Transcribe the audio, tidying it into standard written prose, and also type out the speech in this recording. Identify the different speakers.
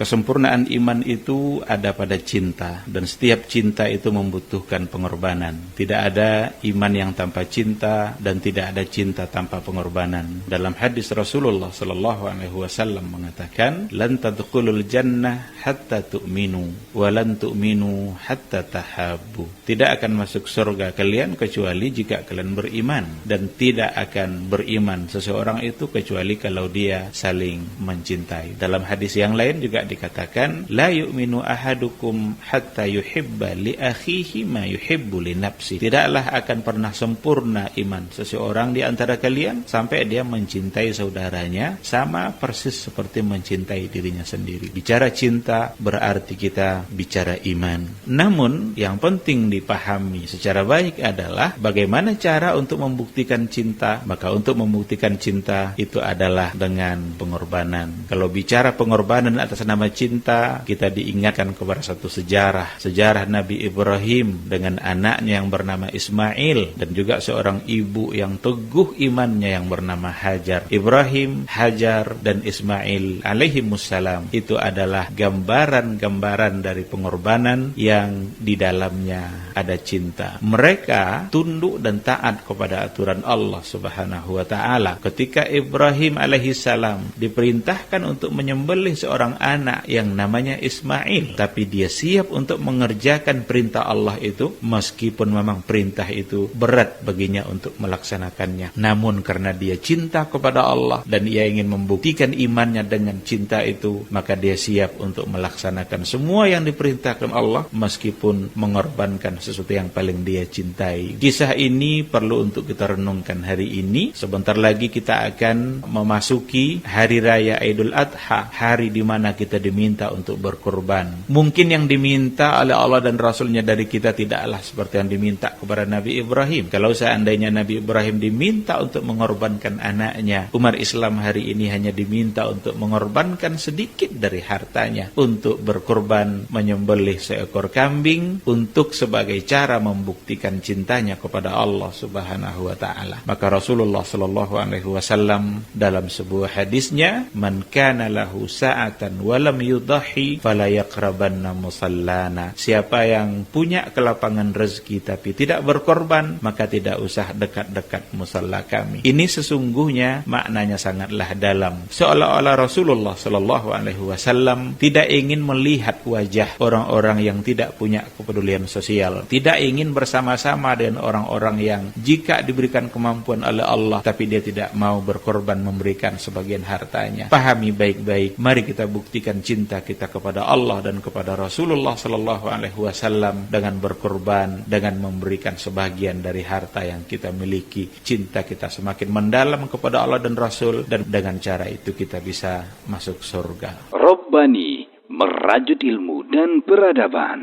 Speaker 1: Kesempurnaan iman itu ada pada cinta, dan setiap cinta itu membutuhkan pengorbanan. Tidak ada iman yang tanpa cinta, dan tidak ada cinta tanpa pengorbanan. Dalam hadis Rasulullah SAW mengatakan, "Lan tadkhulul jannah hatta tu'minu, wa lan tu'minu hatta tahabbu." Tidak akan masuk surga kalian kecuali jika kalian beriman, dan tidak akan beriman seseorang itu kecuali kalau dia saling mencintai. Dalam hadis yang lain juga dikatakan, la yu'minu ahadukum hatta yuhibba li akhihi ma yuhibbu li nafsi. Tidaklah akan pernah sempurna iman seseorang di antara kalian sampai dia mencintai saudaranya sama persis seperti mencintai dirinya sendiri. Bicara cinta berarti kita bicara iman. Namun yang penting dipahami secara baik adalah bagaimana cara untuk membuktikan cinta. Maka untuk membuktikan cinta itu adalah dengan pengorbanan. Kalau bicara pengorbanan atas nama cinta, kita diingatkan kepada satu sejarah Nabi Ibrahim dengan anaknya yang bernama Ismail, dan juga seorang ibu yang teguh imannya yang bernama Hajar. Ibrahim, Hajar, dan Ismail alaihimussalam itu adalah gambaran-gambaran dari pengorbanan yang di dalamnya ada cinta. Mereka tunduk dan taat kepada aturan Allah Subhanahu wa ta'ala. Ketika Ibrahim alaihissalam diperintahkan untuk menyembelih seorang anak yang namanya Ismail, tapi dia siap untuk mengerjakan perintah Allah itu, meskipun memang perintah itu berat baginya untuk melaksanakannya. Namun karena dia cinta kepada Allah dan ia ingin membuktikan imannya dengan cinta itu, maka dia siap untuk melaksanakan semua yang diperintahkan Allah meskipun mengorbankan sesuatu yang paling dia cintai. Kisah ini perlu untuk kita renungkan hari ini. Sebentar lagi kita akan memasuki hari raya Idul Adha, hari di mana kita diminta untuk berkorban. Mungkin yang diminta oleh Allah dan Rasulnya dari kita tidaklah seperti yang diminta kepada Nabi Ibrahim. Kalau seandainya Nabi Ibrahim diminta untuk mengorbankan anaknya, umat Islam hari ini hanya diminta untuk mengorbankan sedikit dari hartanya untuk berkorban menyembelih seekor kambing untuk sebagai cara membuktikan cintanya kepada Allah Subhanahu wa ta'ala. Maka Rasulullah sallallahu alaihi wasallam dalam sebuah hadisnya, "Man kana lahu sa'atan wa lam yudahi fala yaqrabanna musallana." Siapa yang punya kelapangan rezeki tapi tidak berkorban, maka tidak usah dekat-dekat musalla kami. Ini sesungguhnya maknanya sangatlah dalam. Seolah-olah Rasulullah sallallahu alaihi wasallam tidak ingin melihat wajah orang-orang yang tidak punya kepedulian sosial, tidak ingin bersama-sama dengan orang-orang yang jika diberikan kemampuan oleh Allah tapi dia tidak mau berkorban memberikan sebagian hartanya. Pahami baik-baik, mari kita buktikan cinta kita kepada Allah dan kepada Rasulullah sallallahu alaihi wasallam dengan berkorban, dengan memberikan sebagian dari harta yang kita miliki. Cinta kita semakin mendalam kepada Allah dan Rasul, dan dengan cara itu kita bisa masuk surga.
Speaker 2: Rabbani, merajut ilmu dan peradaban.